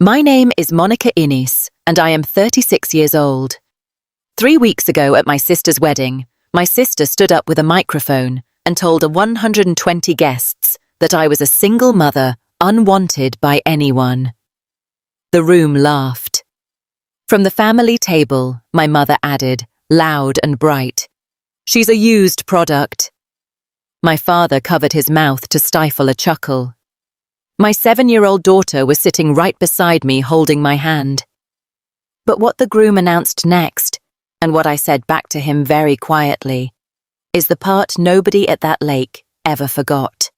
My name is Monica Innes, and I am 36 years old. 3 weeks ago at my sister's wedding, my sister stood up with a microphone and told 120 guests that I was a single mother, unwanted by anyone. The room laughed. From the family table, my mother added, loud and bright, "She's a used product." My father covered his mouth to stifle a chuckle. My 7-year-old daughter was sitting right beside me holding my hand. But what the groom announced next, and what I said back to him very quietly, is the part nobody at that lake ever forgot.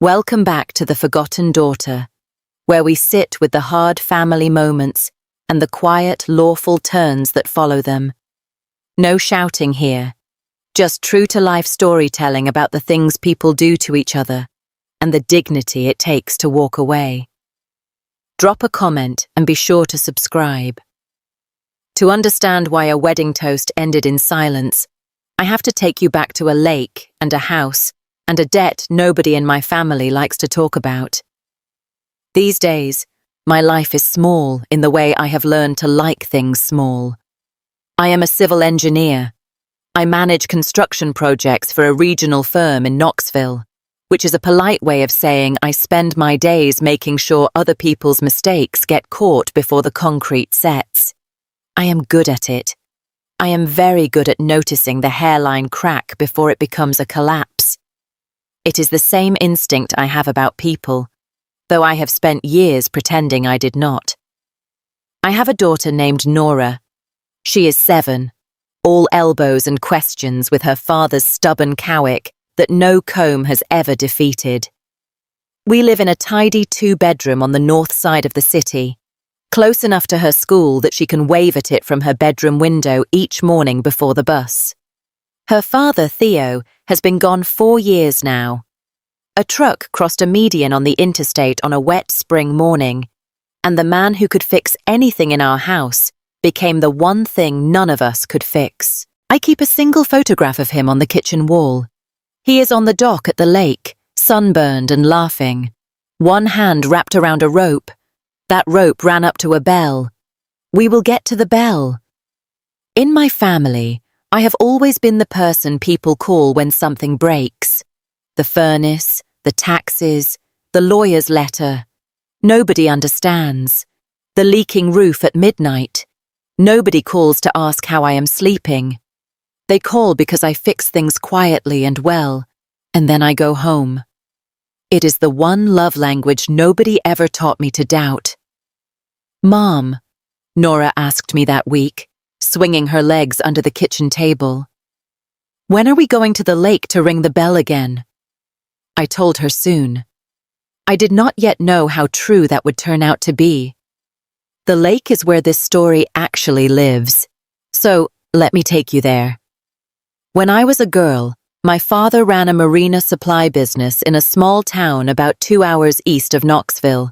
Welcome back to the forgotten daughter, where we sit with the hard family moments and the quiet, lawful turns that follow them. No shouting here, just true-to-life storytelling about the things people do to each other and the dignity it takes to walk away. Drop a comment and be sure to subscribe. To understand why a wedding toast ended in silence, I have to take you back to a lake and a house and a debt nobody in my family likes to talk about. These days, my life is small in the way I have learned to like things small. I am a civil engineer. I manage construction projects for a regional firm in Knoxville, which is a polite way of saying I spend my days making sure other people's mistakes get caught before the concrete sets. I am good at it. I am very good at noticing the hairline crack before it becomes a collapse. It is the same instinct I have about people, though I have spent years pretending I did not. I have a daughter named Nora. She is 7, all elbows and questions with her father's stubborn cowlick that no comb has ever defeated. We live in a tidy 2-bedroom on the north side of the city, close enough to her school that she can wave at it from her bedroom window each morning before the bus. Her father, Theo, has been gone 4 years now. A truck crossed a median on the interstate on a wet spring morning, and the man who could fix anything in our house became the one thing none of us could fix. I keep a single photograph of him on the kitchen wall. He is on the dock at the lake, sunburned and laughing. One hand wrapped around a rope. That rope ran up to a bell. We will get to the bell. In my family, I have always been the person people call when something breaks. The furnace, the taxes, the lawyer's letter. Nobody understands. The leaking roof at midnight. Nobody calls to ask how I am sleeping. They call because I fix things quietly and well, and then I go home. It is the one love language nobody ever taught me to doubt. "Mom," Nora asked me that week, swinging her legs under the kitchen table, "when are we going to the lake to ring the bell again?" I told her soon. I did not yet know how true that would turn out to be. The lake is where this story actually lives, so let me take you there. When I was a girl, my father ran a marina supply business in a small town about 2 hours east of Knoxville,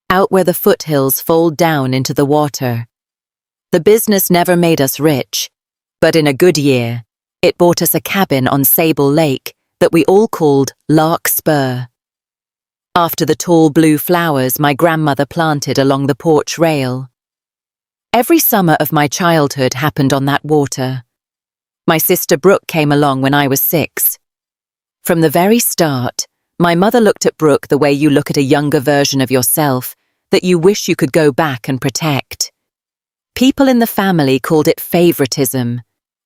out where the foothills fold down into the water. The business never made us rich, but in a good year, it bought us a cabin on Sable Lake that we all called Larkspur, after the tall blue flowers my grandmother planted along the porch rail. Every summer of my childhood happened on that water. My sister Brooke came along when I was 6. From the very start, my mother looked at Brooke the way you look at a younger version of yourself that you wish you could go back and protect. People in the family called it favoritism.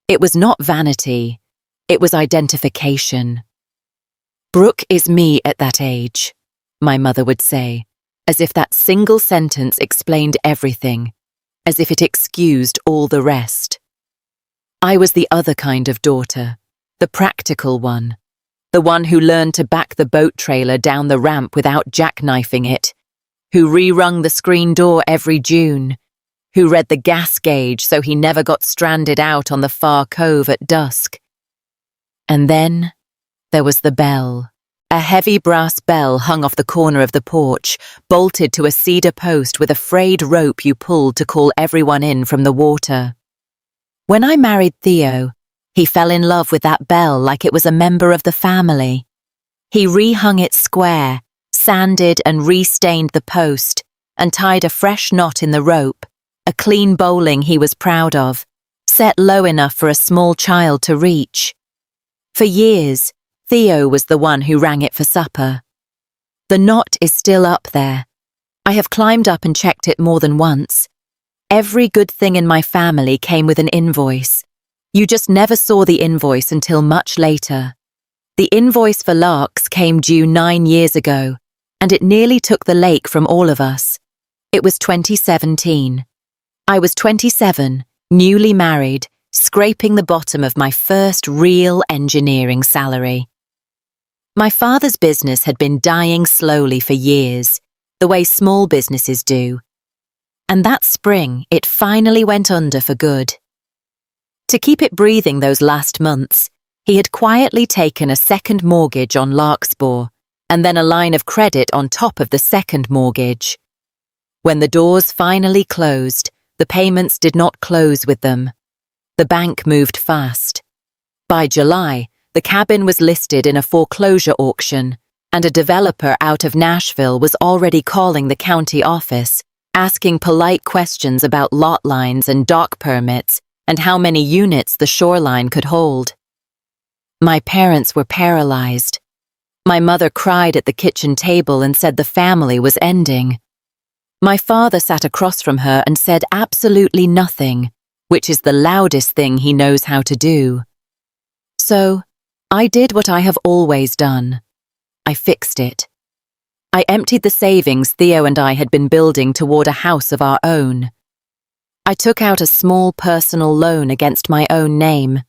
It was not vanity. It was identification. "Brooke is me at that age," my mother would say, as if that single sentence explained everything, as if it excused all the rest. I was the other kind of daughter, the practical one, the one who learned to back the boat trailer down the ramp without jackknifing it, who re-rung the screen door every June, who read the gas gauge so he never got stranded out on the far cove at dusk. And then there was the bell, a heavy brass bell hung off the corner of the porch, bolted to a cedar post with a frayed rope you pulled to call everyone in from the water. When I married Theo, he fell in love with that bell like it was a member of the family. He rehung it square, sanded and restained the post, and tied a fresh knot in the rope, a clean bowling he was proud of, set low enough for a small child to reach. For years, Theo was the one who rang it for supper. The knot is still up there. I have climbed up and checked it more than once. Every good thing in my family came with an invoice. You just never saw the invoice until much later. The invoice for larks came due 9 years ago, and it nearly took the lake from all of us. It was 2017. I was 27, newly married, scraping the bottom of my first real engineering salary. My father's business had been dying slowly for years, the way small businesses do. And that spring, it finally went under for good. To keep it breathing those last months, he had quietly taken a second mortgage on Larkspur, and then a line of credit on top of the second mortgage. When the doors finally closed, the payments did not close with them. The bank moved fast. By July, the cabin was listed in a foreclosure auction, and a developer out of Nashville was already calling the county office, asking polite questions about lot lines and dock permits and how many units the shoreline could hold. My parents were paralyzed. My mother cried at the kitchen table and said the family was ending. My father sat across from her and said absolutely nothing, which is the loudest thing he knows how to do. So, I did what I have always done. I fixed it. I emptied the savings Theo and I had been building toward a house of our own. I took out a small personal loan against my own name.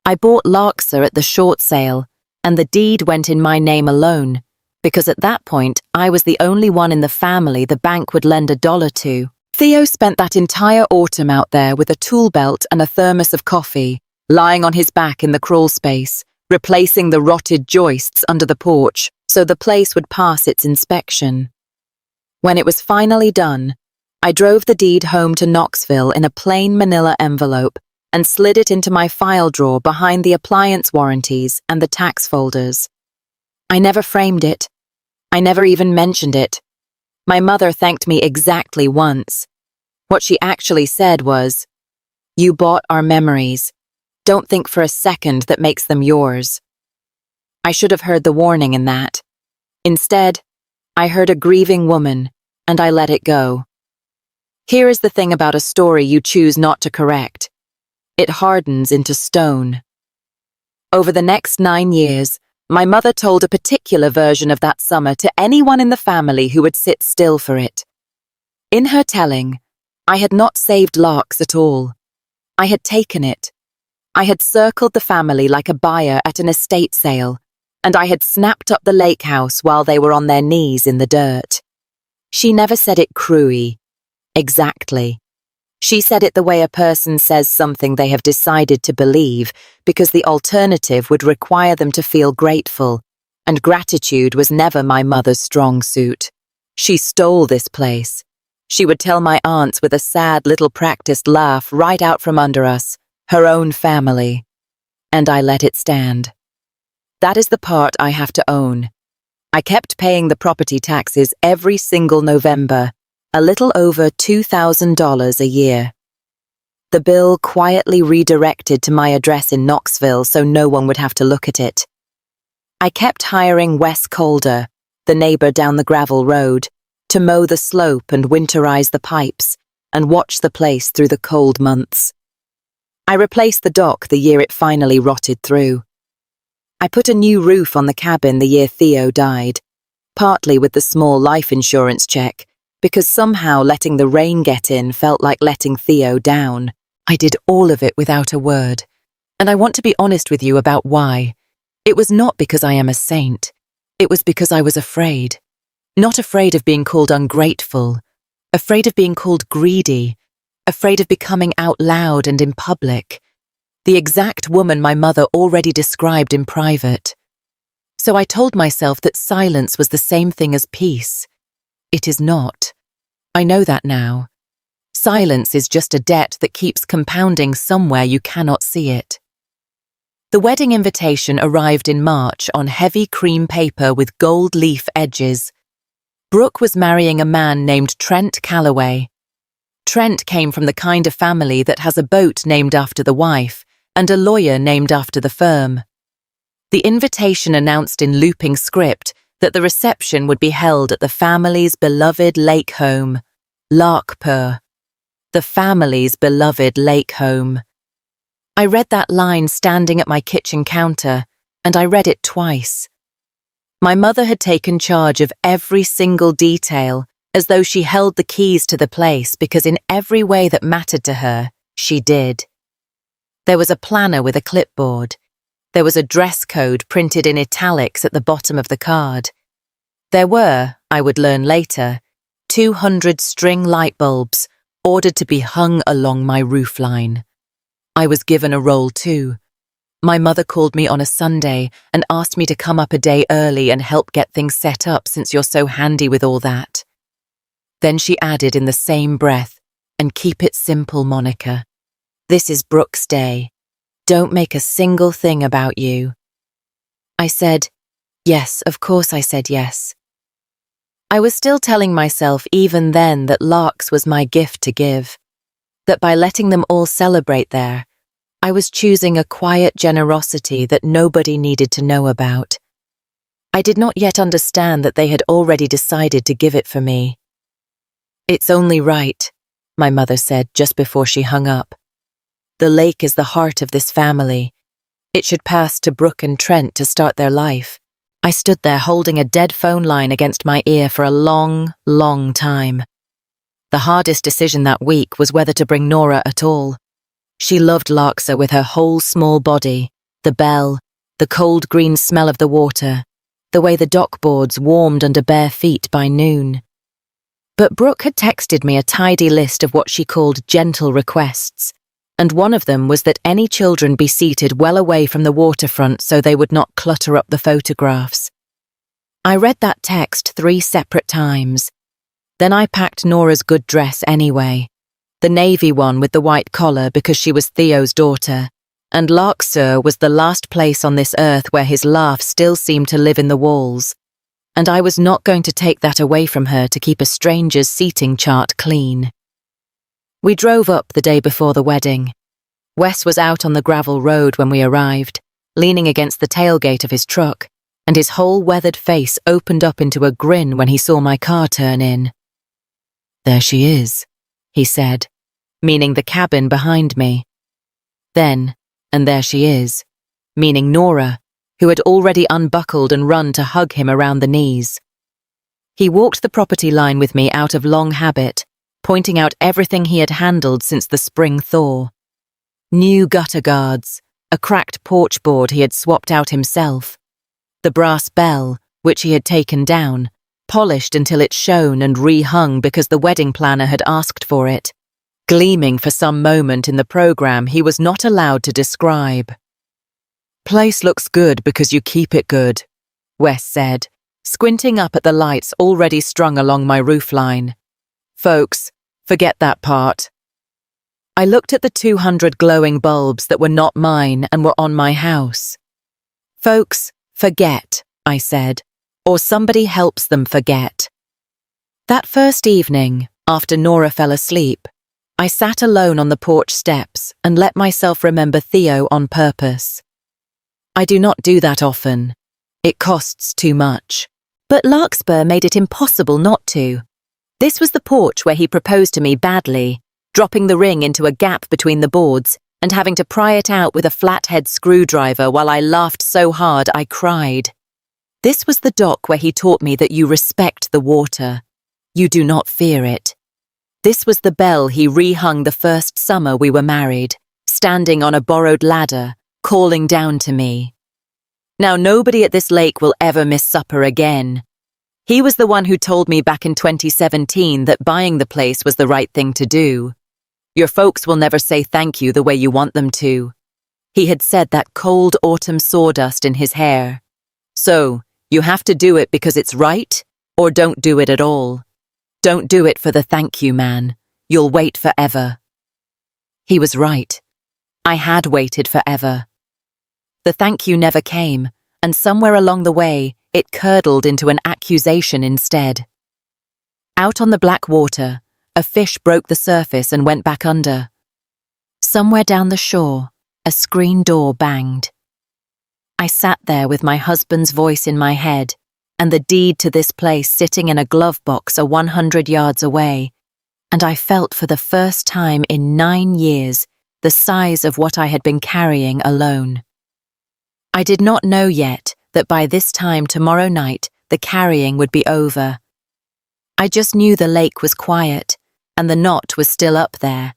I bought Larkspur at the short sale, and the deed went in my name alone, because at that point I was the only one in the family the bank would lend $1 to. Theo spent that entire autumn out there with a tool belt and a thermos of coffee, lying on his back in the crawl space, replacing the rotted joists under the porch so the place would pass its inspection. When it was finally done, I drove the deed home to Knoxville in a plain manila envelope and slid it into my file drawer behind the appliance warranties and the tax folders. I never framed it. I never even mentioned it. My mother thanked me exactly once. What she actually said was, "You bought our memories. Don't think for a second that makes them yours." I should have heard the warning in that. Instead, I heard a grieving woman, and I let it go. Here is the thing about a story you choose not to correct. It hardens into stone. Over the next 9 years, my mother told a particular version of that summer to anyone in the family who would sit still for it. In her telling, I had not saved Larks at all. I had taken it. I had circled the family like a buyer at an estate sale, and I had snapped up the lake house while they were on their knees in the dirt. She never said it cruelly. Exactly. She said it the way a person says something they have decided to believe, because the alternative would require them to feel grateful, and gratitude was never my mother's strong suit. She stole this place. She would tell my aunts with a sad little practiced laugh right out from under us, her own family. And I let it stand. That is the part I have to own. I kept paying the property taxes every single November, a little over $2,000 a year. The bill quietly redirected to my address in Knoxville so no one would have to look at it. I kept hiring Wes Calder, the neighbor down the gravel road, to mow the slope and winterize the pipes and watch the place through the cold months. I replaced the dock the year it finally rotted through. I put a new roof on the cabin the year Theo died, partly with the small life insurance check, because somehow letting the rain get in felt like letting Theo down. I did all of it without a word, and I want to be honest with you about why. It was not because I am a saint. It was because I was afraid. Not afraid of being called ungrateful, afraid of being called greedy, afraid of becoming out loud and in public. The exact woman my mother already described in private. So I told myself that silence was the same thing as peace. It is not. I know that now. Silence is just a debt that keeps compounding somewhere you cannot see it. The wedding invitation arrived in March on heavy cream paper with gold leaf edges. Brooke was marrying a man named Trent Calloway. Trent came from the kind of family that has a boat named after the wife and a lawyer named after the firm. The invitation announced in looping script that the reception would be held at the family's beloved lake home, Larkspur. The family's beloved lake home. I read that line standing at my kitchen counter, and I read it twice. My mother had taken charge of every single detail, as though she held the keys to the place because in every way that mattered to her, she did. There was a planner with a clipboard. There was a dress code printed in italics at the bottom of the card. There were, I would learn later, 200 string light bulbs ordered to be hung along my roofline. I was given a role too. My mother called me on a Sunday and asked me to come up a day early and help get things set up since you're so handy with all that. Then she added in the same breath, "And keep it simple, Monica. This is Brooke's day. Don't make a single thing about you." I said, yes, of course I said yes. I was still telling myself even then that Larks was my gift to give, that by letting them all celebrate there, I was choosing a quiet generosity that nobody needed to know about. I did not yet understand that they had already decided to give it for me. "It's only right," my mother said just before she hung up. "The lake is the heart of this family. It should pass to Brooke and Trent to start their life." I stood there holding a dead phone line against my ear for a long, long time. The hardest decision that week was whether to bring Nora at all. She loved Larksa with her whole small body, the bell, the cold green smell of the water, the way the dock boards warmed under bare feet by noon. But Brooke had texted me a tidy list of what she called gentle requests, and one of them was that any children be seated well away from the waterfront so they would not clutter up the photographs. I read that text 3 separate times. Then I packed Nora's good dress anyway, the navy one with the white collar because she was Theo's daughter, and Larkspur was the last place on this earth where his laugh still seemed to live in the walls, and I was not going to take that away from her to keep a stranger's seating chart clean. We drove up the day before the wedding. Wes was out on the gravel road when we arrived, leaning against the tailgate of his truck, and his whole weathered face opened up into a grin when he saw my car turn in. "There she is," he said, meaning the cabin behind me. Then, "And there she is," meaning Nora, who had already unbuckled and run to hug him around the knees. He walked the property line with me out of long habit, pointing out everything he had handled since the spring thaw. New gutter guards, a cracked porch board he had swapped out himself, the brass bell, which he had taken down, polished until it shone and rehung because the wedding planner had asked for it, gleaming for some moment in the program he was not allowed to describe. "Place looks good because you keep it good," Wes said, squinting up at the lights already strung along my roofline. "Folks, forget that part." I looked at the 200 glowing bulbs that were not mine and were on my house. "Folks, forget," I said, "or somebody helps them forget." That first evening, after Nora fell asleep, I sat alone on the porch steps and let myself remember Theo on purpose. I do not do that often. It costs too much. But Larkspur made it impossible not to. This was the porch where he proposed to me badly, dropping the ring into a gap between the boards and having to pry it out with a flathead screwdriver while I laughed so hard I cried. This was the dock where he taught me that you respect the water. You do not fear it. This was the bell he rehung the first summer we were married, standing on a borrowed ladder, calling down to me. Now nobody at this lake will ever miss supper again. He was the one who told me back in 2017 that buying the place was the right thing to do. Your folks will never say thank you the way you want them to. He had said that cold autumn sawdust in his hair. So, you have to do it because it's right, or don't do it at all. Don't do it for the thank you man. You'll wait forever. He was right. I had waited forever. The thank you never came, and somewhere along the way, it curdled into an accusation instead. Out on the black water, a fish broke the surface and went back under. Somewhere down the shore, a screen door banged. I sat there with my husband's voice in my head and the deed to this place sitting in a glove box 100 yards away, and I felt for the first time in 9 years the size of what I had been carrying alone. I did not know yet that by this time tomorrow night the carrying would be over. I just knew the lake was quiet and the knot was still up there,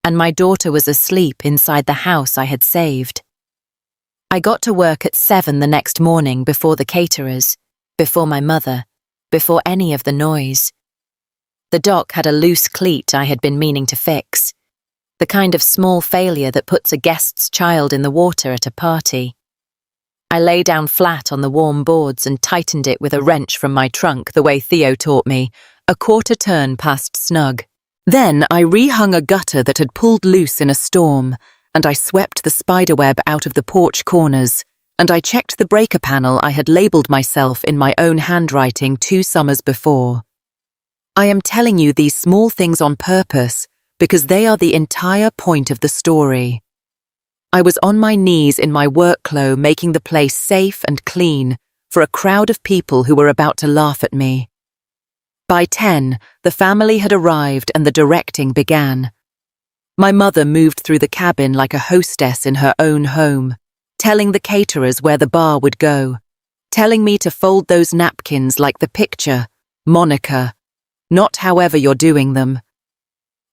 and my daughter was asleep inside the house I had saved. I got to work at 7 the next morning before the caterers, before my mother, before any of the noise. The dock had a loose cleat I had been meaning to fix, the kind of small failure that puts a guest's child in the water at a party. I lay down flat on the warm boards and tightened it with a wrench from my trunk the way Theo taught me, a quarter turn past snug. Then I rehung a gutter that had pulled loose in a storm, and I swept the spiderweb out of the porch corners, and I checked the breaker panel I had labelled myself in my own handwriting 2 summers before. I am telling you these small things on purpose because they are the entire point of the story. I was on my knees in my work clothes making the place safe and clean for a crowd of people who were about to laugh at me. By 10, the family had arrived and the directing began. My mother moved through the cabin like a hostess in her own home, telling the caterers where the bar would go, telling me to fold those napkins like the picture, Monica, not however you're doing them.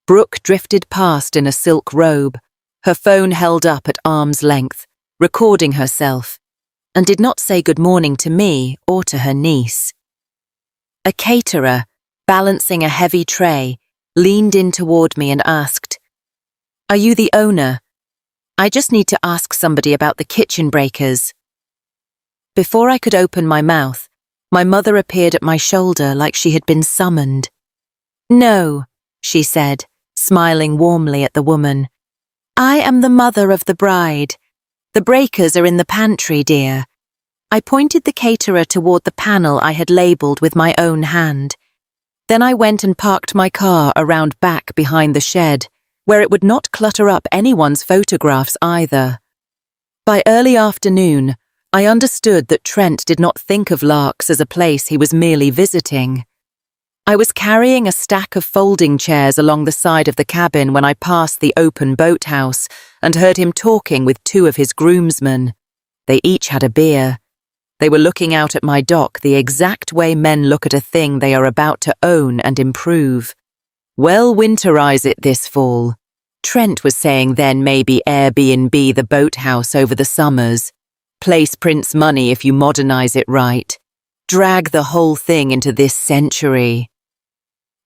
Brooke drifted past in a silk robe, her phone held up at arm's length, recording herself, and did not say good morning to me or to her niece. A caterer, balancing a heavy tray, leaned in toward me and asked, "Are you the owner? I just need to ask somebody about the kitchen breakers." Before I could open my mouth, my mother appeared at my shoulder like she had been summoned. "No," she said, smiling warmly at the woman. "I am the mother of the bride. The breakers are in the pantry, dear." I pointed the caterer toward the panel I had labelled with my own hand. Then I went and parked my car around back behind the shed, where it would not clutter up anyone's photographs either. By early afternoon, I understood that Trent did not think of Larks as a place he was merely visiting. I was carrying a stack of folding chairs along the side of the cabin when I passed the open boathouse and heard him talking with 2 of his groomsmen. They each had a beer. They were looking out at my dock the exact way men look at a thing they are about to own and improve. "Well, winterize it this fall." Trent was saying then maybe Airbnb the boathouse over the summers. Place prints money if you modernize it right. Drag the whole thing into this century.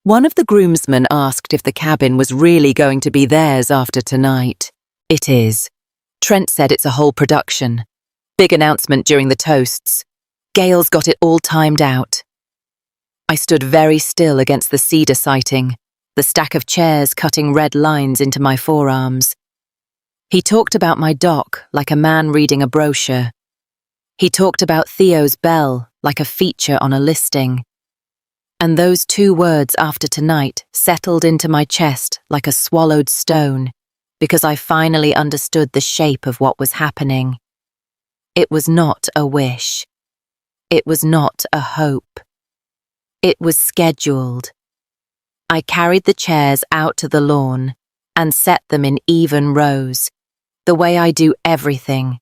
One of the groomsmen asked if the cabin was really going to be theirs after tonight. "It is." Trent said it's a whole production. Big announcement during the toasts. Gail's got it all timed out. I stood very still against the cedar siding, the stack of chairs cutting red lines into my forearms. He talked about my dock like a man reading a brochure. He talked about Theo's bell like a feature on a listing. And those 2 words after tonight settled into my chest like a swallowed stone, because I finally understood the shape of what was happening. It was not a wish. It was not a hope. It was scheduled. I carried the chairs out to the lawn and set them in even rows, the way I do everything,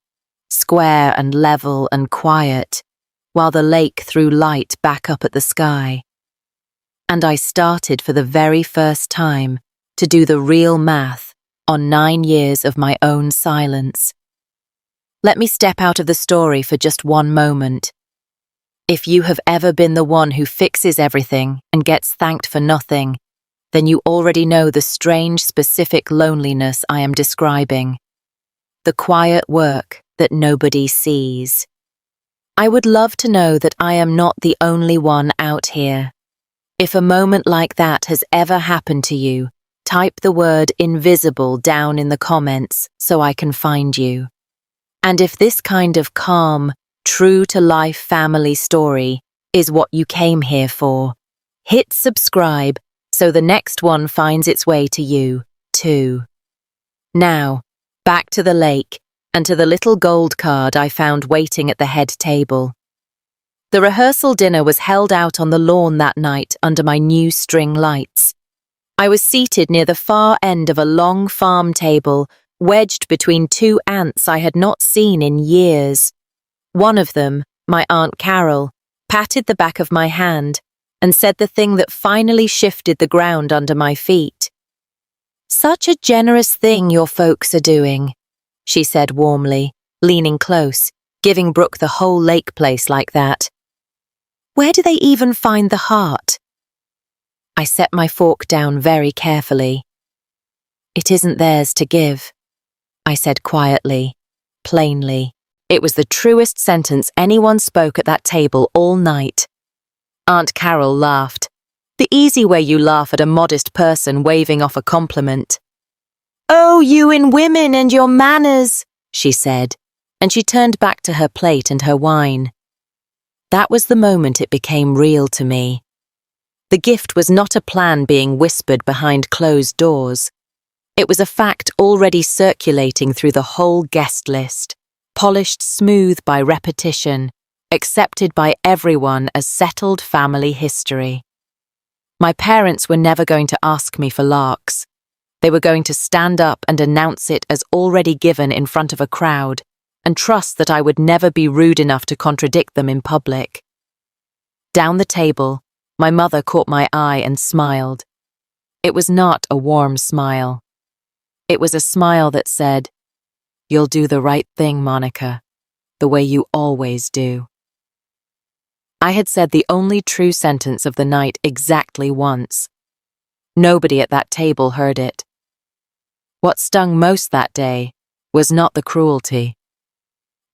square and level and quiet, while the lake threw light back up at the sky. And I started for the very first time to do the real math on 9 years of my own silence. Let me step out of the story for just one moment. If you have ever been the one who fixes everything and gets thanked for nothing, then you already know the strange, specific loneliness I am describing. The quiet work that nobody sees. I would love to know that I am not the only one out here. If a moment like that has ever happened to you, type the word invisible down in the comments so I can find you. And if this kind of calm, true-to-life family story is what you came here for, hit subscribe so the next one finds its way to you, too. Now, back to the lake and to the little gold card I found waiting at the head table. The rehearsal dinner was held out on the lawn that night under my new string lights. I was seated near the far end of a long farm table, wedged between two aunts I had not seen in years. One of them, my Aunt Carol, patted the back of my hand and said the thing that finally shifted the ground under my feet. "Such a generous thing your folks are doing," she said warmly, leaning close, giving Brooke the whole lake place like that. "Where do they even find the heart?" I set my fork down very carefully. "It isn't theirs to give," I said quietly, plainly. It was the truest sentence anyone spoke at that table all night. Aunt Carol laughed, the easy way you laugh at a modest person waving off a compliment. "Oh, you in women and your manners," she said, and she turned back to her plate and her wine. That was the moment it became real to me. The gift was not a plan being whispered behind closed doors. It was a fact already circulating through the whole guest list, polished smooth by repetition, accepted by everyone as settled family history. My parents were never going to ask me for larks. They were going to stand up and announce it as already given in front of a crowd, and trust that I would never be rude enough to contradict them in public. Down the table, my mother caught my eye and smiled. It was not a warm smile. It was a smile that said, "You'll do the right thing, Monica, the way you always do." I had said the only true sentence of the night exactly once. Nobody at that table heard it. What stung most that day was not the cruelty.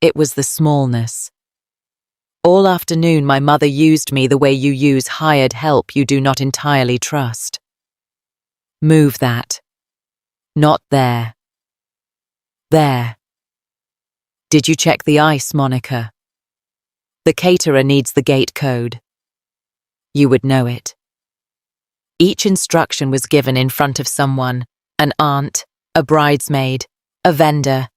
It was the smallness. All afternoon my mother used me the way you use hired help you do not entirely trust. Move that. Not there. There. Did you check the ice, Monica? The caterer needs the gate code. You would know it. Each instruction was given in front of someone, an aunt, a bridesmaid, a vendor,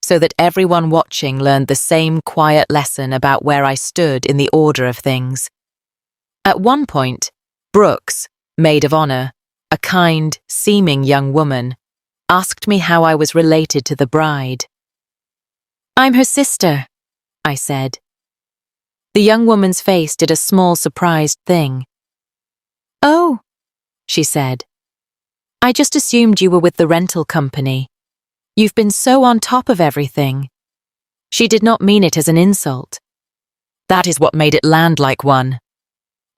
so that everyone watching learned the same quiet lesson about where I stood in the order of things. At one point, Brooks, maid of honor, a kind, seeming young woman, asked me how I was related to the bride. "I'm her sister," I said. The young woman's face did a small surprised thing. "Oh," she said. "I just assumed you were with the rental company. You've been so on top of everything." She did not mean it as an insult. That is what made it land like one.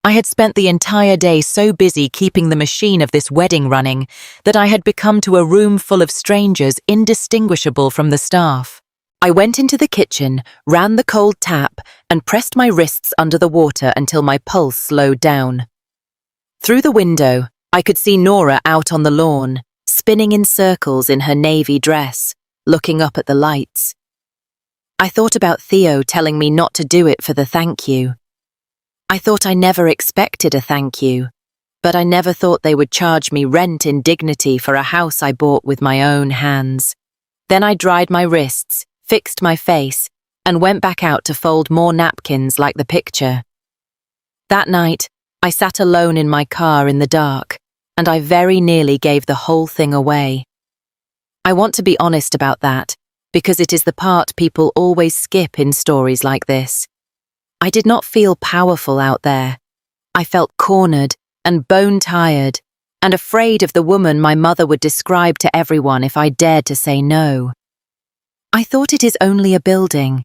I had spent the entire day so busy keeping the machine of this wedding running that I had become to a room full of strangers indistinguishable from the staff. I went into the kitchen, ran the cold tap, and pressed my wrists under the water until my pulse slowed down. Through the window, I could see Nora out on the lawn, spinning in circles in her navy dress, looking up at the lights. I thought about Theo telling me not to do it for the thank you. I thought I never expected a thank you, but I never thought they would charge me rent in dignity for a house I bought with my own hands. Then I dried my wrists, fixed my face, and went back out to fold more napkins like the picture. That night, I sat alone in my car in the dark, and I very nearly gave the whole thing away. I want to be honest about that, because it is the part people always skip in stories like this. I did not feel powerful out there. I felt cornered and bone-tired, and afraid of the woman my mother would describe to everyone if I dared to say no. I thought, it is only a building.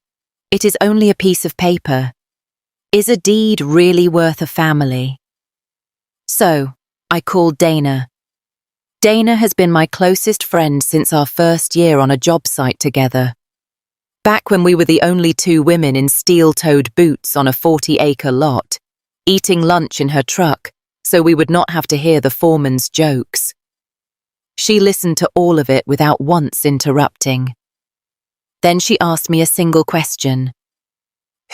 It is only a piece of paper. Is a deed really worth a family? So, I called Dana. Dana has been my closest friend since our first year on a job site together. Back when we were the only two women in steel-toed boots on a 40-acre lot, eating lunch in her truck so we would not have to hear the foreman's jokes. She listened to all of it without once interrupting. Then she asked me a single question.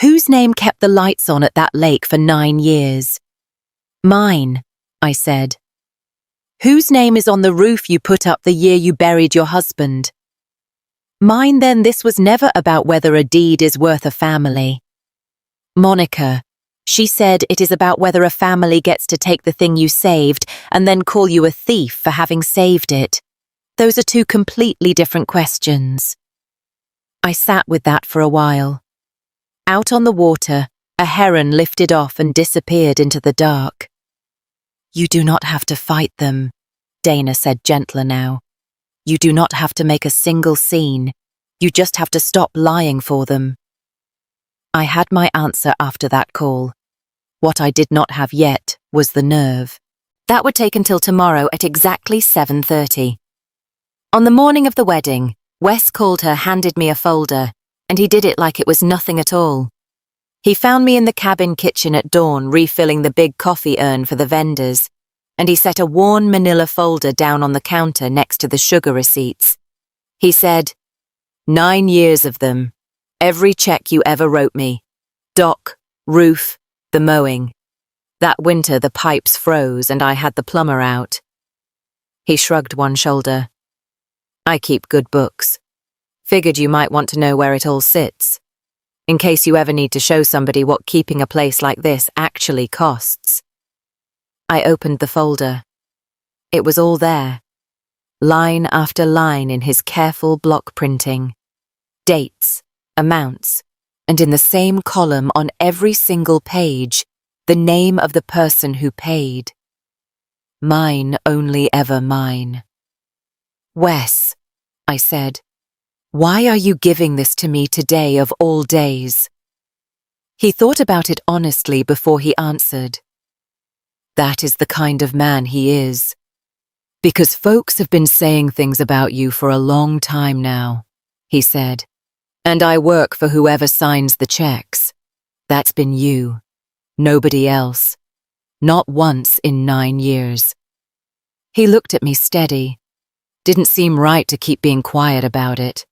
Whose name kept the lights on at that lake for 9 years? Mine, I said. Whose name is on the roof you put up the year you buried your husband? Mine, then. This was never about whether a deed is worth a family. Monica, she said, it is about whether a family gets to take the thing you saved and then call you a thief for having saved it. Those are two completely different questions. I sat with that for a while. Out on the water, a heron lifted off and disappeared into the dark. You do not have to fight them, Dana said, gentler now. You do not have to make a single scene. You just have to stop lying for them. I had my answer after that call. What I did not have yet was the nerve. That would take until tomorrow at exactly 7:30. On the morning of the wedding, Wes called her, handed me a folder, and he did it like it was nothing at all. He found me in the cabin kitchen at dawn refilling the big coffee urn for the vendors, and he set a worn manila folder down on the counter next to the sugar receipts. He said, 9 years of them. Every check you ever wrote me. Dock, roof, the mowing. That winter the pipes froze and I had the plumber out. He shrugged one shoulder. I keep good books. Figured you might want to know where it all sits, in case you ever need to show somebody what keeping a place like this actually costs. I opened the folder. It was all there, line after line in his careful block printing. Dates, amounts, and in the same column on every single page, the name of the person who paid. Mine, only ever mine. Wes, I said, why are you giving this to me today of all days? He thought about it honestly before he answered. That is the kind of man he is. Because folks have been saying things about you for a long time now, he said. And I work for whoever signs the checks. That's been you. Nobody else. Not once in 9 years. He looked at me steady. Didn't seem right to keep being quiet about it.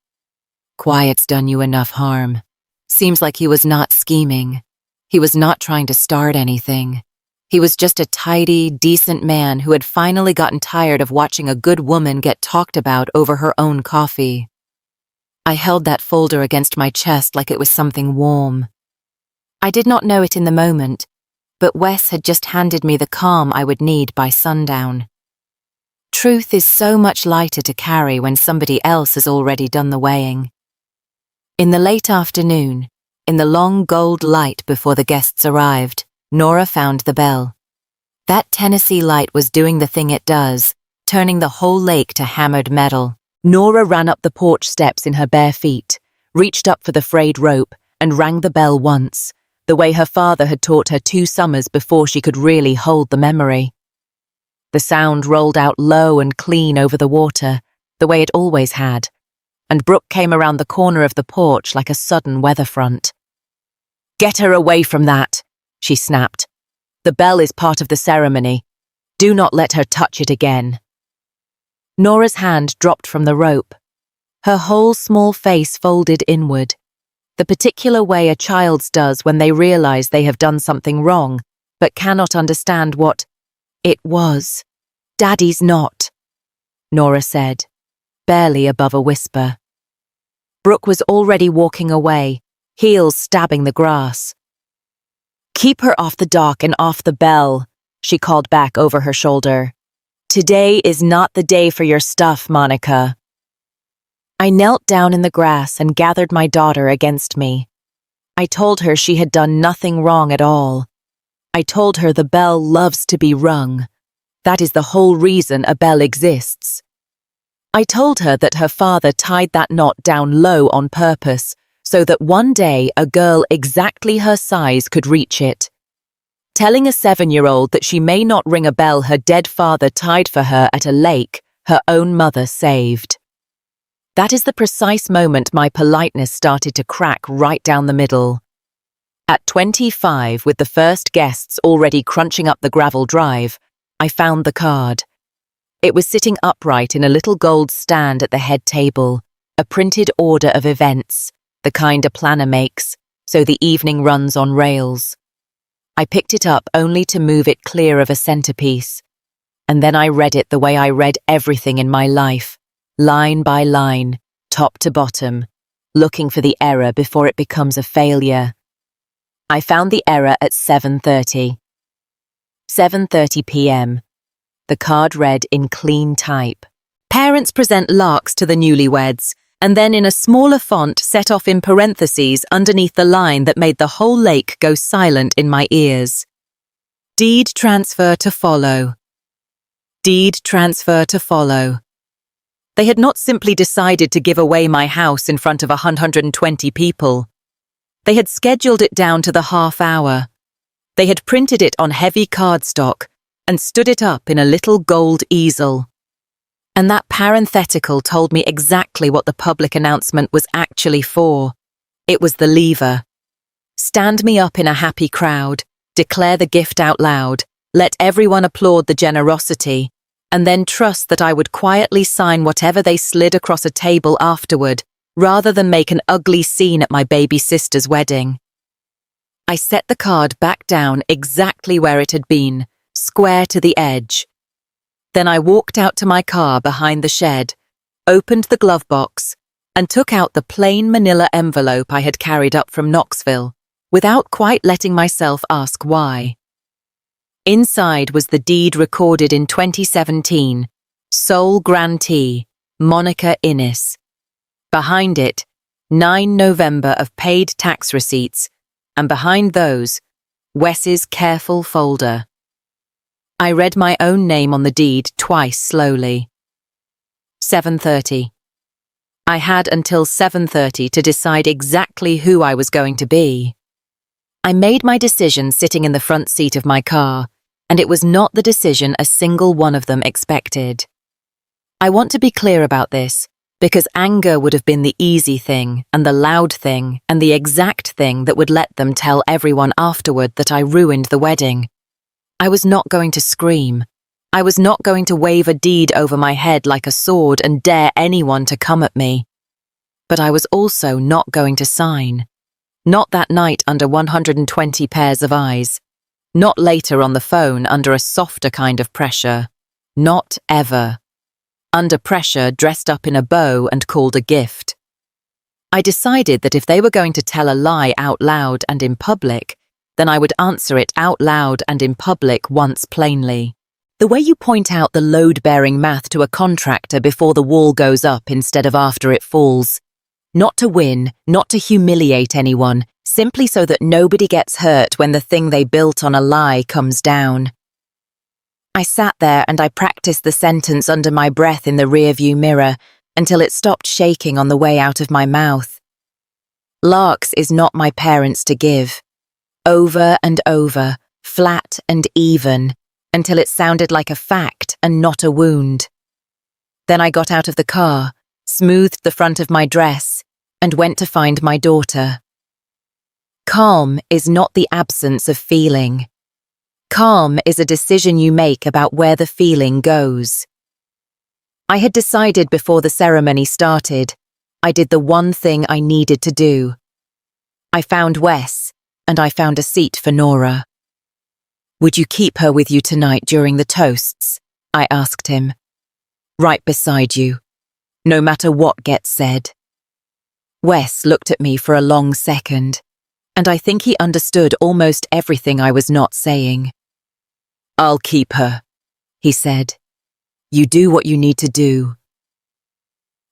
Quiet's done you enough harm. Seems like he was not scheming. He was not trying to start anything. He was just a tidy, decent man who had finally gotten tired of watching a good woman get talked about over her own coffee. I held that folder against my chest like it was something warm. I did not know it in the moment, but Wes had just handed me the calm I would need by sundown. Truth is so much lighter to carry when somebody else has already done the weighing. In the late afternoon, in the long gold light before the guests arrived, Nora found the bell. That Tennessee light was doing the thing it does, turning the whole lake to hammered metal. Nora ran up the porch steps in her bare feet, reached up for the frayed rope, and rang the bell once, the way her father had taught her 2 summers before she could really hold the memory. The sound rolled out low and clean over the water, the way it always had, and Brooke came around the corner of the porch like a sudden weather front. Get her away from that, she snapped. The bell is part of the ceremony. Do not let her touch it again. Nora's hand dropped from the rope. Her whole small face folded inward, the particular way a child's does when they realize they have done something wrong, but cannot understand what it was. Daddy's not, Nora said, barely above a whisper. Brooke was already walking away, heels stabbing the grass. Keep her off the dock and off the bell, she called back over her shoulder. Today is not the day for your stuff, Monica. I knelt down in the grass and gathered my daughter against me. I told her she had done nothing wrong at all. I told her the bell loves to be rung. That is the whole reason a bell exists. I told her that her father tied that knot down low on purpose so that one day a girl exactly her size could reach it. Telling a 7-year-old that she may not ring a bell her dead father tied for her at a lake her own mother saved. That is the precise moment my politeness started to crack right down the middle. At 25, with the first guests already crunching up the gravel drive, I found the card. It was sitting upright in a little gold stand at the head table, a printed order of events, the kind a planner makes, so the evening runs on rails. I picked it up only to move it clear of a centerpiece. And then I read it the way I read everything in my life, line by line, top to bottom, looking for the error before it becomes a failure. I found the error at 7:30. 7:30 p.m. The card read in clean type. Parents present larks to the newlyweds, and then in a smaller font set off in parentheses underneath the line that made the whole lake go silent in my ears. Deed transfer to follow. Deed transfer to follow. They had not simply decided to give away my house in front of 120 people. They had scheduled it down to the half hour. They had printed it on heavy cardstock and stood it up in a little gold easel. And that parenthetical told me exactly what the public announcement was actually for. It was the lever. Stand me up in a happy crowd, declare the gift out loud, let everyone applaud the generosity, and then trust that I would quietly sign whatever they slid across a table afterward, rather than make an ugly scene at my baby sister's wedding. I set the card back down exactly where it had been, square to the edge. Then I walked out to my car behind the shed, opened the glove box, and took out the plain manila envelope I had carried up from Knoxville, without quite letting myself ask why. Inside was the deed recorded in 2017, sole grantee, Monica Innes. Behind it, 9 November of paid tax receipts, and behind those, Wes's careful folder. I read my own name on the deed twice slowly. 7:30. I had until 7:30 to decide exactly who I was going to be. I made my decision sitting in the front seat of my car, and it was not the decision a single one of them expected. I want to be clear about this, because anger would have been the easy thing and the loud thing and the exact thing that would let them tell everyone afterward that I ruined the wedding. I was not going to scream. I was not going to wave a deed over my head like a sword and dare anyone to come at me. But I was also not going to sign. Not that night under 120 pairs of eyes. Not later on the phone under a softer kind of pressure. Not ever. Under pressure dressed up in a bow and called a gift. I decided that if they were going to tell a lie out loud and in public, then I would answer it out loud and in public once plainly. The way you point out the load-bearing math to a contractor before the wall goes up instead of after it falls. Not to win, not to humiliate anyone, simply so that nobody gets hurt when the thing they built on a lie comes down. I sat there and I practiced the sentence under my breath in the rearview mirror until it stopped shaking on the way out of my mouth. Larks is not my parents to give. Over and over, flat and even, until it sounded like a fact and not a wound. Then I got out of the car, smoothed the front of my dress, and went to find my daughter. Calm is not the absence of feeling. Calm is a decision you make about where the feeling goes. I had decided before the ceremony started. I did the one thing I needed to do. I found Wes, and I found a seat for Nora. "Would you keep her with you tonight during the toasts?" I asked him. "Right beside you, no matter what gets said." Wes looked at me for a long second, and I think he understood almost everything I was not saying. "I'll keep her," he said. "You do what you need to do."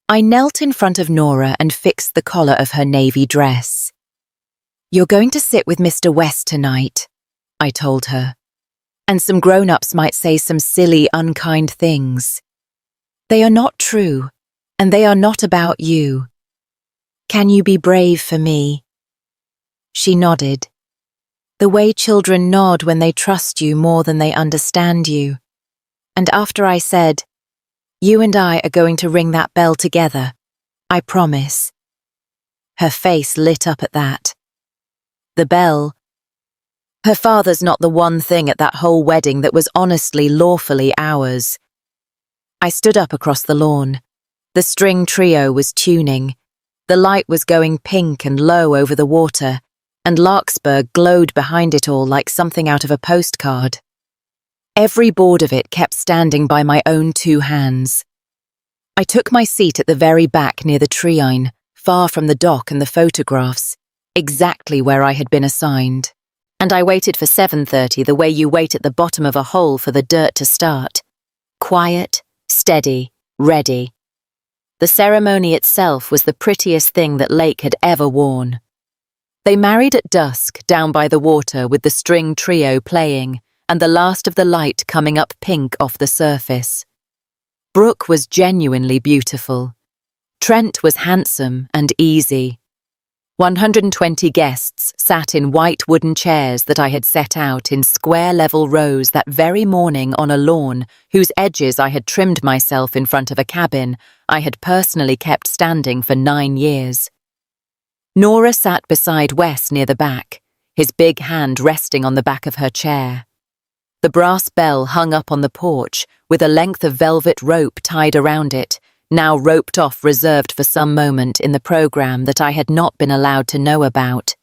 I knelt in front of Nora and fixed the collar of her navy dress. "You're going to sit with Mr. West tonight," I told her. "And some grown-ups might say some silly, unkind things. They are not true, and they are not about you. Can you be brave for me?" She nodded. The way children nod when they trust you more than they understand you. And after I said, "You and I are going to ring that bell together, I promise." Her face lit up at that. The bell. Her father's not the one thing at that whole wedding that was honestly, lawfully ours. I stood up across the lawn. The string trio was tuning. The light was going pink and low over the water, and Larkspur glowed behind it all like something out of a postcard. Every board of it kept standing by my own 2 hands. I took my seat at the very back near the treine, far from the dock and the photographs, exactly where I had been assigned. And I waited for 7:30 the way you wait at the bottom of a hole for the dirt to start. Quiet, steady, ready. The ceremony itself was the prettiest thing that Lake had ever worn. They married at dusk down by the water with the string trio playing and the last of the light coming up pink off the surface. Brooke was genuinely beautiful. Trent was handsome and easy. 120 guests sat in white wooden chairs that I had set out in square level rows that very morning on a lawn whose edges I had trimmed myself in front of a cabin I had personally kept standing for 9 years. Nora sat beside Wes near the back, his big hand resting on the back of her chair. The brass bell hung up on the porch with a length of velvet rope tied around it, now roped off reserved for some moment in the program that I had not been allowed to know about.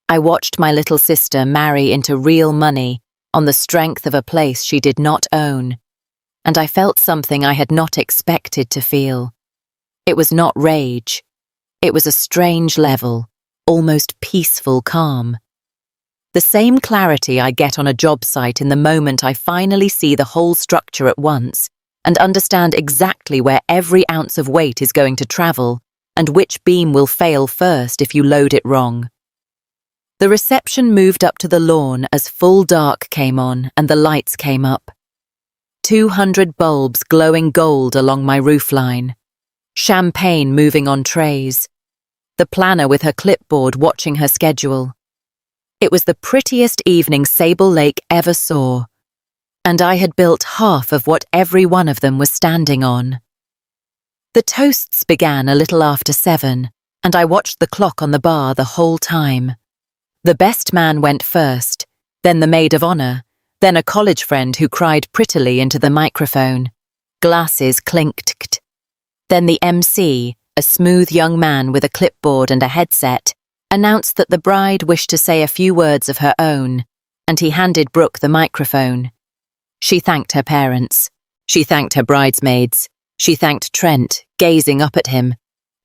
I watched my little sister marry into real money on the strength of a place she did not own, and I felt something I had not expected to feel. It was not rage. It was a strange level, almost peaceful calm. The same clarity I get on a job site in the moment I finally see the whole structure at once and understand exactly where every ounce of weight is going to travel and which beam will fail first if you load it wrong. The reception moved up to the lawn as full dark came on and the lights came up. 200 bulbs glowing gold along my roofline. Champagne moving on trays. The planner with her clipboard watching her schedule. It was the prettiest evening Sable Lake ever saw, and I had built half of what every one of them was standing on. The toasts began a little after 7, and I watched the clock on the bar the whole time. The best man went first, then the maid of honor, then a college friend who cried prettily into the microphone. Glasses clinked. Then the MC, a smooth young man with a clipboard and a headset, announced that the bride wished to say a few words of her own, and he handed Brooke the microphone. She thanked her parents. She thanked her bridesmaids. She thanked Trent, gazing up at him,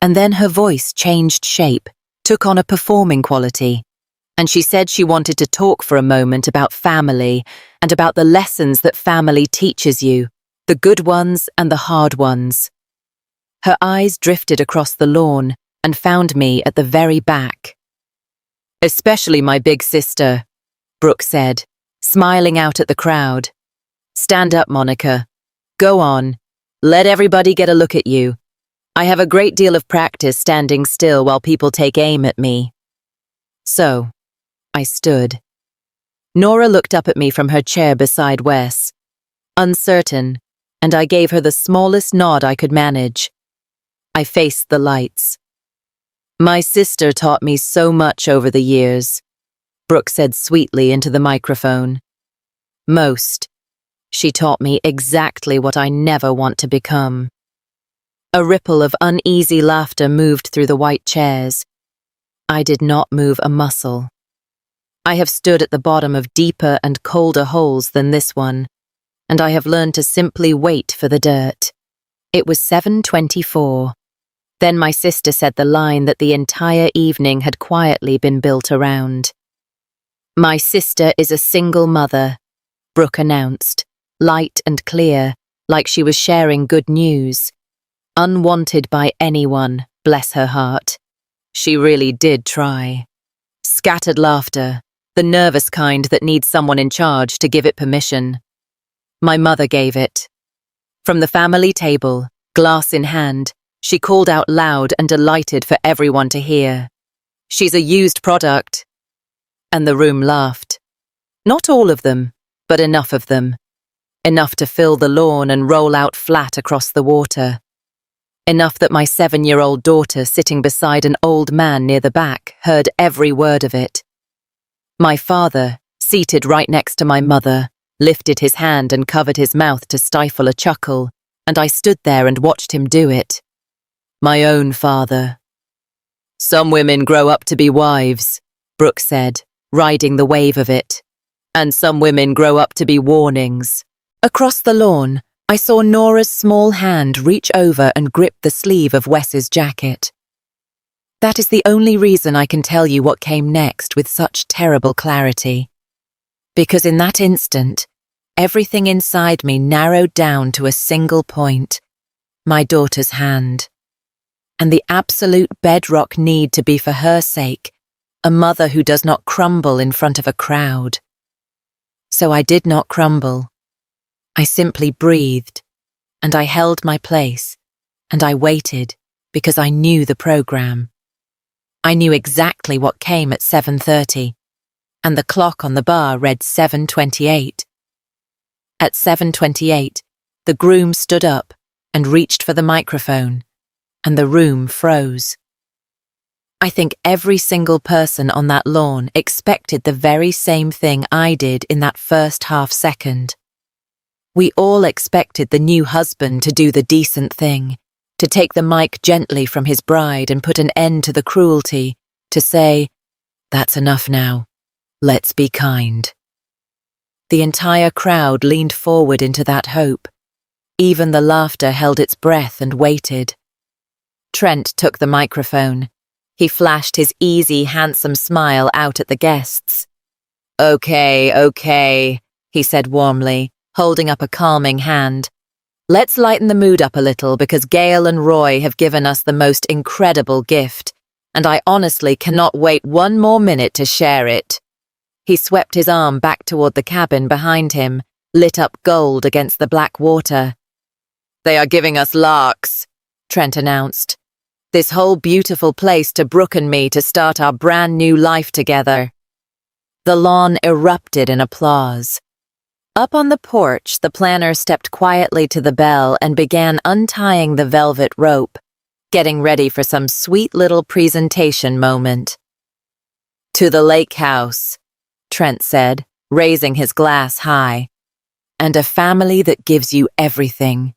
and then her voice changed shape, took on a performing quality, and she said she wanted to talk for a moment about family and about the lessons that family teaches you, the good ones and the hard ones. Her eyes drifted across the lawn and found me at the very back. "Especially my big sister," Brooke said, smiling out at the crowd. "Stand up, Monica. Go on. Let everybody get a look at you. I have a great deal of practice standing still while people take aim at me." So, I stood. Nora looked up at me from her chair beside Wes, uncertain, and I gave her the smallest nod I could manage. I faced the lights. "My sister taught me so much over the years," Brooke said sweetly into the microphone. "Most. She taught me exactly what I never want to become." A ripple of uneasy laughter moved through the white chairs. I did not move a muscle. I have stood at the bottom of deeper and colder holes than this one, and I have learned to simply wait for the dirt. It was 7:24. Then my sister said the line that the entire evening had quietly been built around. "My sister is a single mother," Brooke announced, light and clear, like she was sharing good news. Unwanted by anyone, bless her heart. She really did try. Scattered laughter, the nervous kind that needs someone in charge to give it permission. My mother gave it. From the family table, glass in hand, she called out loud and delighted for everyone to hear. "She's a used product." And the room laughed. Not all of them, but enough of them. Enough to fill the lawn and roll out flat across the water. Enough that my 7-year-old daughter sitting beside an old man near the back heard every word of it. My father, seated right next to my mother, lifted his hand and covered his mouth to stifle a chuckle, and I stood there and watched him do it. My own father. "Some women grow up to be wives," Brooke said, riding the wave of it. And some women grow up to be warnings. Across the lawn, I saw Nora's small hand reach over and grip the sleeve of Wes's jacket. That is the only reason I can tell you what came next with such terrible clarity. Because in that instant, everything inside me narrowed down to a single point: my daughter's hand. And the absolute bedrock need to be for her sake, a mother who does not crumble in front of a crowd. So I did not crumble. I simply breathed, and I held my place, and I waited because I knew the program. I knew exactly what came at 7:30, and the clock on the bar read 7:28. At 7:28, the groom stood up and reached for the microphone, and the room froze. I think every single person on that lawn expected the very same thing I did in that first half second. We all expected the new husband to do the decent thing, to take the mic gently from his bride and put an end to the cruelty, to say, "That's enough now. Let's be kind." The entire crowd leaned forward into that hope. Even the laughter held its breath and waited. Trent took the microphone. He flashed his easy, handsome smile out at the guests. Okay, he said warmly, holding up a calming hand. Let's lighten the mood up a little because Gail and Roy have given us the most incredible gift, and I honestly cannot wait one more minute to share it. He swept his arm back toward the cabin behind him, lit up gold against the black water. They are giving us larks, Trent announced. This whole beautiful place to Brooke and me to start our brand new life together. The lawn erupted in applause. Up on the porch, the planner stepped quietly to the bell and began untying the velvet rope, getting ready for some sweet little presentation moment. To the lake house, Trent said, raising his glass high. And a family that gives you everything.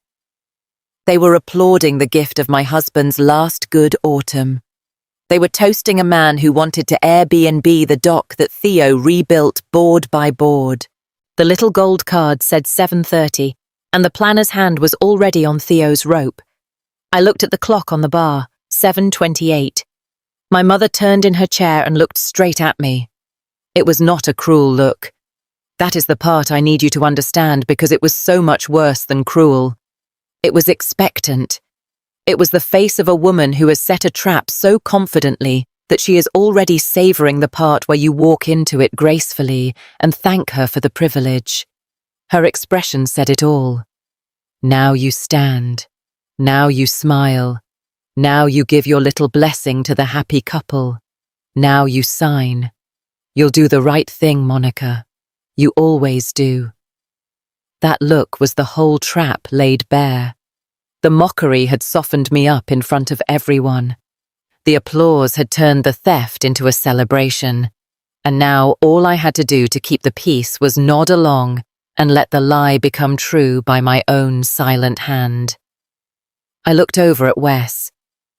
They were applauding the gift of my husband's last good autumn. They were toasting a man who wanted to Airbnb the dock that Theo rebuilt board by board. The little gold card said 7:30, and the planner's hand was already on Theo's rope. I looked at the clock on the bar, 7:28. My mother turned in her chair and looked straight at me. It was not a cruel look. That is the part I need you to understand because it was so much worse than cruel. It was expectant. It was the face of a woman who has set a trap so confidently that she is already savouring the part where you walk into it gracefully and thank her for the privilege. Her expression said it all. Now you stand. Now you smile. Now you give your little blessing to the happy couple. Now you sign. You'll do the right thing, Monica. You always do. That look was the whole trap laid bare. The mockery had softened me up in front of everyone. The applause had turned the theft into a celebration, and now all I had to do to keep the peace was nod along and let the lie become true by my own silent hand. I looked over at Wes.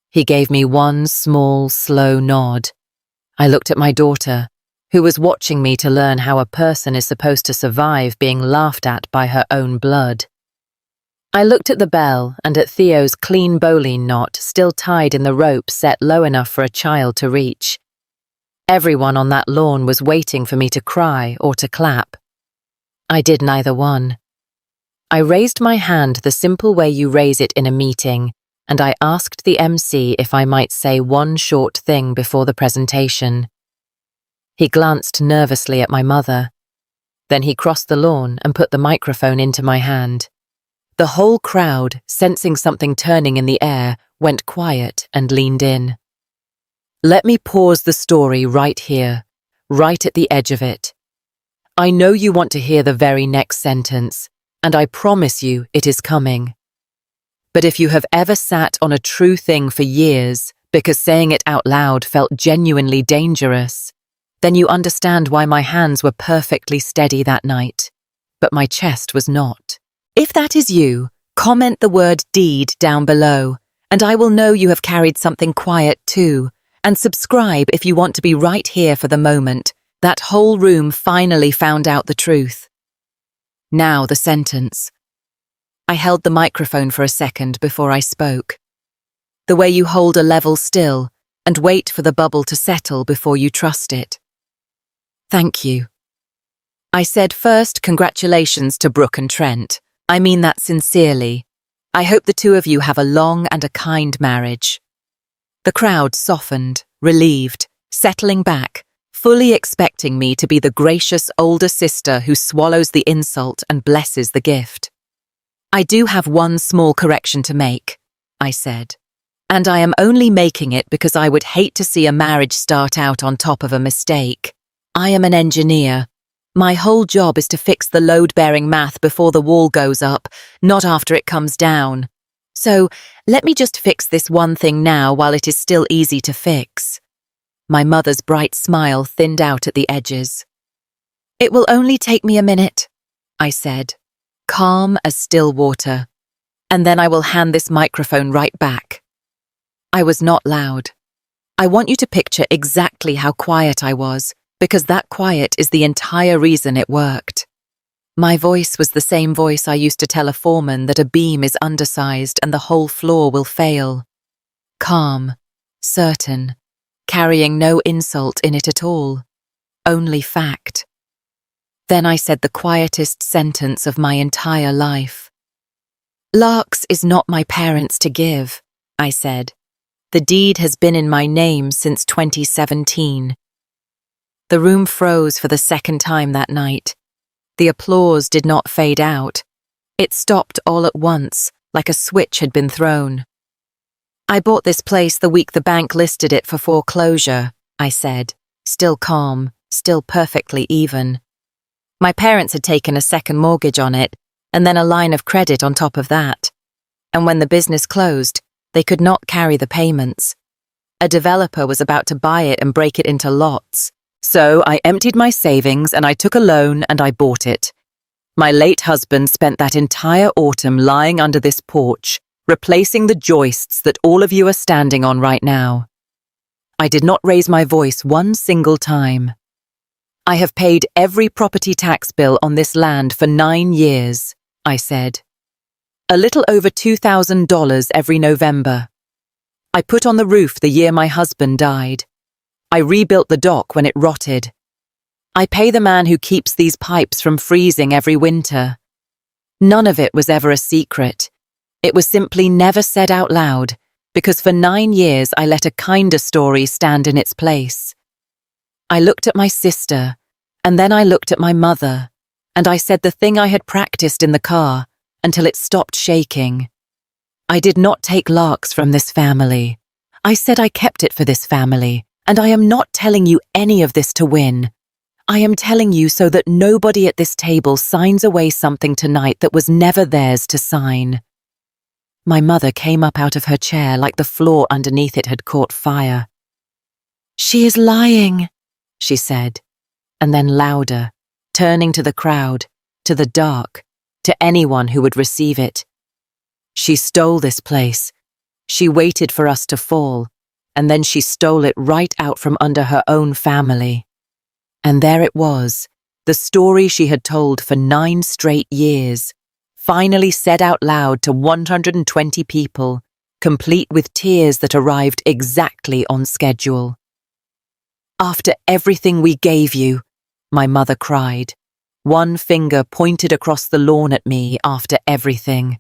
He gave me one small, slow nod. I looked at my daughter, who was watching me to learn how a person is supposed to survive being laughed at by her own blood. I looked at the bell and at Theo's clean bowline knot still tied in the rope set low enough for a child to reach. Everyone on that lawn was waiting for me to cry or to clap. I did neither one. I raised my hand the simple way you raise it in a meeting, and I asked the MC if I might say one short thing before the presentation. He glanced nervously at my mother. Then he crossed the lawn and put the microphone into my hand. The whole crowd, sensing something turning in the air, went quiet and leaned in. Let me pause the story right here, right at the edge of it. I know you want to hear the very next sentence, and I promise you it is coming. But if you have ever sat on a true thing for years because saying it out loud felt genuinely dangerous, then you understand why my hands were perfectly steady that night, but my chest was not. If that is you, comment the word deed down below, and I will know you have carried something quiet too, And subscribe if you want to be right here for the moment that whole room finally found out the truth. Now the sentence. I held the microphone for a second before I spoke. The way you hold a level still and wait for the bubble to settle before you trust it. Thank you. I said first, congratulations to Brooke and Trent. I mean that sincerely. I hope the two of you have a long and a kind marriage. The crowd softened, relieved, settling back, fully expecting me to be the gracious older sister who swallows the insult and blesses the gift. I do have one small correction to make, I said, and I am only making it because I would hate to see a marriage start out on top of a mistake. I am an engineer. My whole job is to fix the load-bearing math before the wall goes up, not after it comes down. So, let me just fix this one thing now while it is still easy to fix. My mother's bright smile thinned out at the edges. It will only take me a minute, I said, calm as still water, and then I will hand this microphone right back. I was not loud. I want you to picture exactly how quiet I was, because that quiet is the entire reason it worked. My voice was the same voice I used to tell a foreman that a beam is undersized and the whole floor will fail. Calm, certain, carrying no insult in it at all, only fact. Then I said the quietest sentence of my entire life. Larks is not my parents to give, I said. The deed has been in my name since 2017. The room froze for the second time that night. The applause did not fade out. It stopped all at once, like a switch had been thrown. I bought this place the week the bank listed it for foreclosure, I said, still calm, still perfectly even. My parents had taken a second mortgage on it, and then a line of credit on top of that. And when the business closed, they could not carry the payments. A developer was about to buy it and break it into lots. So I emptied my savings and I took a loan and I bought it. My late husband spent that entire autumn lying under this porch, replacing the joists that all of you are standing on right now. I did not raise my voice one single time. I have paid every property tax bill on this land for 9 years, I said. A little over $2,000 every November. I put on the roof the year my husband died. I rebuilt the dock when it rotted. I pay the man who keeps these pipes from freezing every winter. None of it was ever a secret. It was simply never said out loud, because for 9 years I let a kinder story stand in its place. I looked at my sister, and then I looked at my mother, and I said the thing I had practiced in the car until it stopped shaking. I did not take larks from this family. I said I kept it for this family. And I am not telling you any of this to win. I am telling you so that nobody at this table signs away something tonight that was never theirs to sign. My mother came up out of her chair like the floor underneath it had caught fire. She is lying, she said, and then louder, turning to the crowd, to the dark, to anyone who would receive it. She stole this place. She waited for us to fall. And then she stole it right out from under her own family. And there it was, the story she had told for 9 straight years, finally said out loud to 120 people, complete with tears that arrived exactly on schedule. After everything we gave you, my mother cried, one finger pointed across the lawn at me after everything.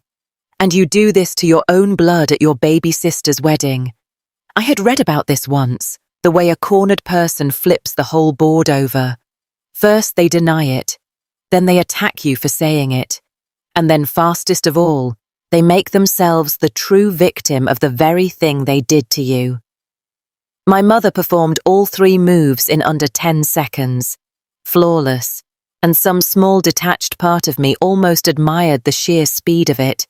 And you do this to your own blood at your baby sister's wedding. I had read about this once, the way a cornered person flips the whole board over. First they deny it, then they attack you for saying it, and then fastest of all, they make themselves the true victim of the very thing they did to you. My mother performed all 3 moves in under 10 seconds, flawless, and some small detached part of me almost admired the sheer speed of it.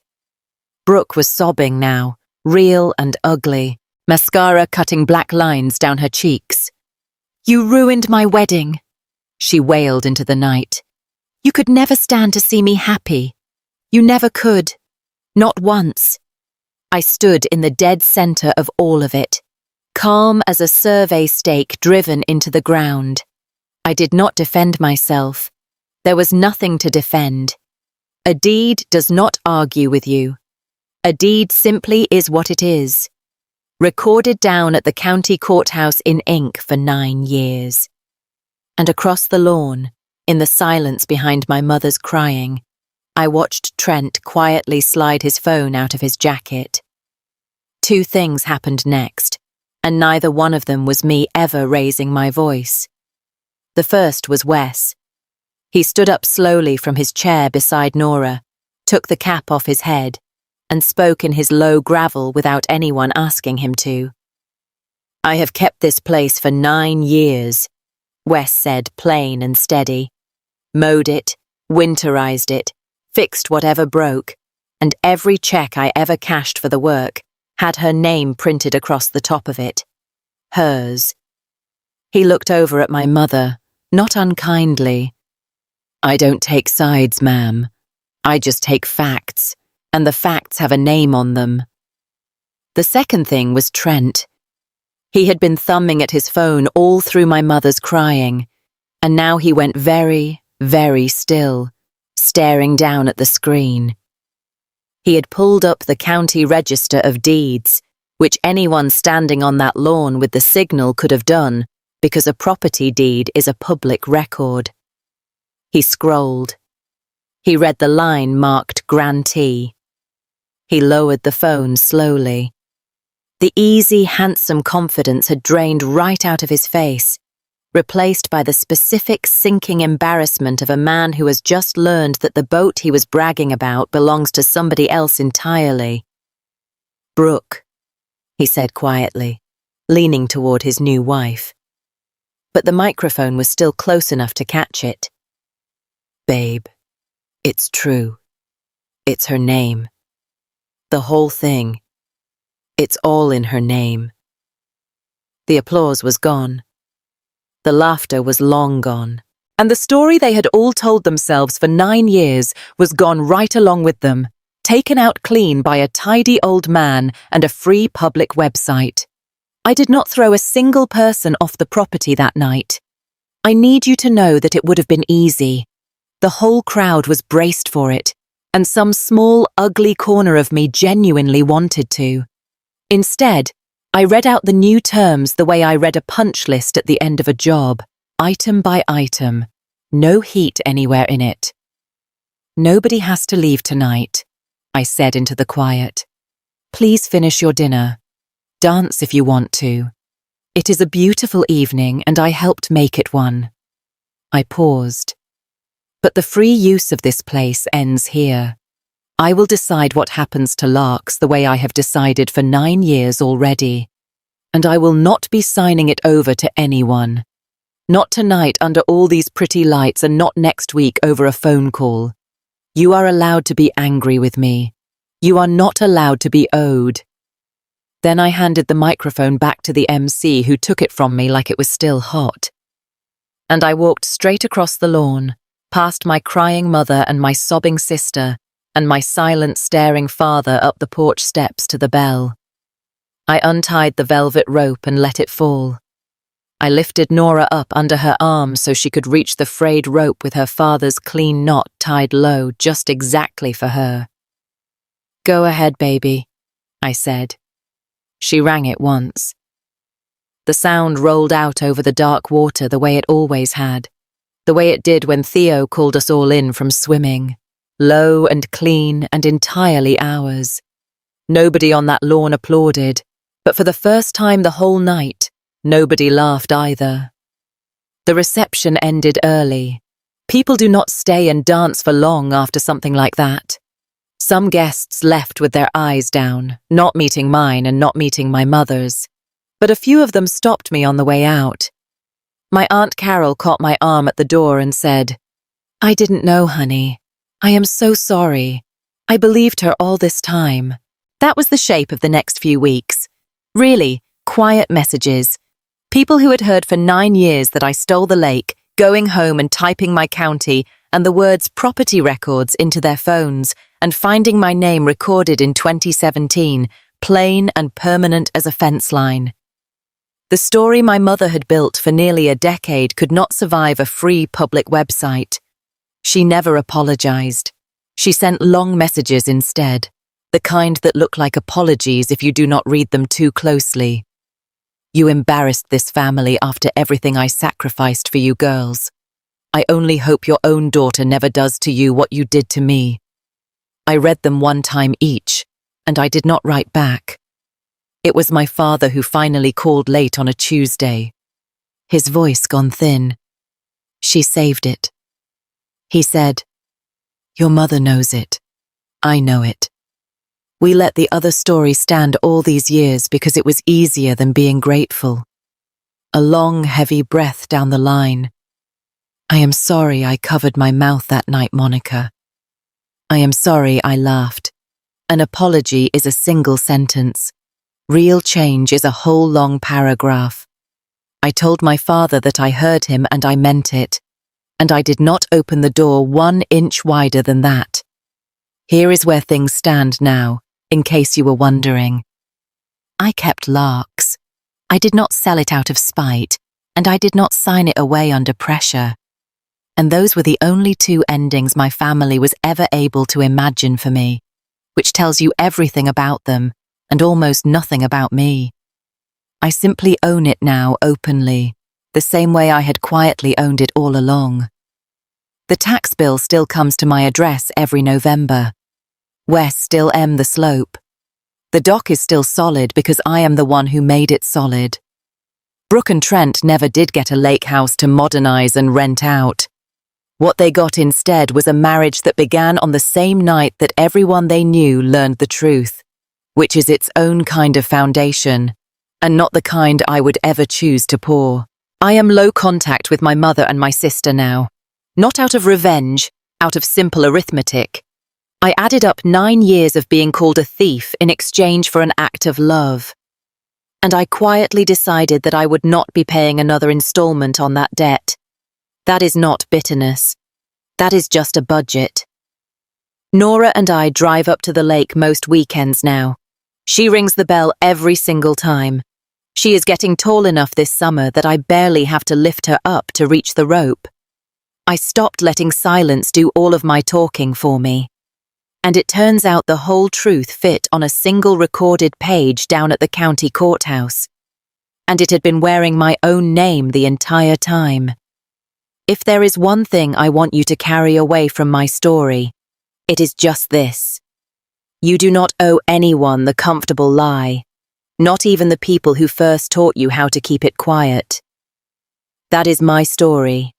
Brooke was sobbing now, real and ugly. Mascara cutting black lines down her cheeks. You ruined my wedding, she wailed into the night. You could never stand to see me happy. You never could. Not once. I stood in the dead center of all of it, calm as a survey stake driven into the ground. I did not defend myself. There was nothing to defend. A deed does not argue with you. A deed simply is what it is. Recorded down at the county courthouse in ink for 9 years. And across the lawn, in the silence behind my mother's crying, I watched Trent quietly slide his phone out of his jacket. 2 things happened next, and neither one of them was me ever raising my voice. The first was Wes. He stood up slowly from his chair beside Nora, took the cap off his head, and spoke in his low gravel without anyone asking him to. "I have kept this place for 9 years," Wes said, plain and steady. "Mowed it, winterized it, fixed whatever broke, and every check I ever cashed for the work had her name printed across the top of it. Hers." He looked over at my mother, not unkindly. "I don't take sides, ma'am. I just take facts, and the facts have a name on them." The second thing was Trent. He had been thumbing at his phone all through my mother's crying, and now he went very, very still, staring down at the screen. He had pulled up the county register of deeds, which anyone standing on that lawn with the signal could have done, because a property deed is a public record. He scrolled. He read the line marked grantee. He lowered the phone slowly. The easy, handsome confidence had drained right out of his face, replaced by the specific, sinking embarrassment of a man who has just learned that the boat he was bragging about belongs to somebody else entirely. "Brooke," he said quietly, leaning toward his new wife. But the microphone was still close enough to catch it. "Babe, it's true. It's her name. The whole thing. It's all in her name." The applause was gone. The laughter was long gone. And the story they had all told themselves for 9 years was gone right along with them, taken out clean by a tidy old man and a free public website. I did not throw a single person off the property that night. I need you to know that it would have been easy. The whole crowd was braced for it, and some small, ugly corner of me genuinely wanted to. Instead, I read out the new terms the way I read a punch list at the end of a job, item by item. No heat anywhere in it. "Nobody has to leave tonight," I said into the quiet. "Please finish your dinner. Dance if you want to. It is a beautiful evening and I helped make it one." I paused. "But the free use of this place ends here. I will decide what happens to Larks the way I have decided for 9 years already. And I will not be signing it over to anyone. Not tonight under all these pretty lights and not next week over a phone call. You are allowed to be angry with me. You are not allowed to be owed." Then I handed the microphone back to the MC, who took it from me like it was still hot. And I walked straight across the lawn, past my crying mother and my sobbing sister, and my silent, staring father up the porch steps to the bell. I untied the velvet rope and let it fall. I lifted Nora up under her arm so she could reach the frayed rope with her father's clean knot tied low just exactly for her. "Go ahead, baby," I said. She rang it once. The sound rolled out over the dark water the way it always had, the way it did when Theo called us all in from swimming, low and clean and entirely ours. Nobody on that lawn applauded, but for the first time the whole night, nobody laughed either. The reception ended early. People do not stay and dance for long after something like that. Some guests left with their eyes down, not meeting mine and not meeting my mother's, but a few of them stopped me on the way out. My Aunt Carol caught my arm at the door and said, "I didn't know, honey. I am so sorry. I believed her all this time." That was the shape of the next few weeks. Really, quiet messages. People who had heard for 9 years that I stole the lake, going home and typing my county and the words property records into their phones and finding my name recorded in 2017, plain and permanent as a fence line. The story my mother had built for nearly a decade could not survive a free public website. She never apologized. She sent long messages instead, the kind that look like apologies if you do not read them too closely. You embarrassed this family after everything I sacrificed for you girls. I only hope your own daughter never does to you what you did to me. I read them one time each, and I did not write back. It was my father who finally called late on a Tuesday. His voice gone thin. She saved it. He said, "Your mother knows it. I know it. We let the other story stand all these years because it was easier than being grateful." A long, heavy breath down the line. "I am sorry I covered my mouth that night, Monica. I am sorry I laughed. An apology is a single sentence. Real change is a whole long paragraph. I told my father that I heard him and I meant it, and I did not open the door 1 inch wider than that. Here is where things stand now, in case you were wondering. I kept Larks. I did not sell it out of spite, and I did not sign it away under pressure. And those were the only 2 endings my family was ever able to imagine for me, which tells you everything about them and almost nothing about me. I simply own it now openly, the same way I had quietly owned it all along. The tax bill still comes to my address every November. West still the slope. The dock is still solid because I am the one who made it solid. Brooke and Trent never did get a lake house to modernize and rent out. What they got instead was a marriage that began on the same night that everyone they knew learned the truth, which is its own kind of foundation, and not the kind I would ever choose to pour. I am low contact with my mother and my sister now, not out of revenge, out of simple arithmetic. I added up 9 years of being called a thief in exchange for an act of love. And I quietly decided that I would not be paying another installment on that debt. That is not bitterness. That is just a budget. Nora and I drive up to the lake most weekends now. She rings the bell every single time. She is getting tall enough this summer that I barely have to lift her up to reach the rope. I stopped letting silence do all of my talking for me. And it turns out the whole truth fit on a single recorded page down at the county courthouse. And it had been wearing my own name the entire time. If there is one thing I want you to carry away from my story, it is just this. You do not owe anyone the comfortable lie, not even the people who first taught you how to keep it quiet. That is my story.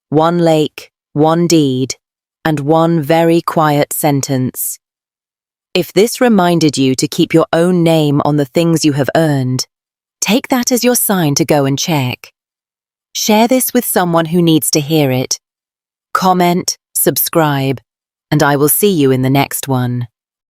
1 lake, 1 deed, and 1 very quiet sentence. If this reminded you to keep your own name on the things you have earned, take that as your sign to go and check. Share this with someone who needs to hear it. Comment, subscribe, and I will see you in the next one.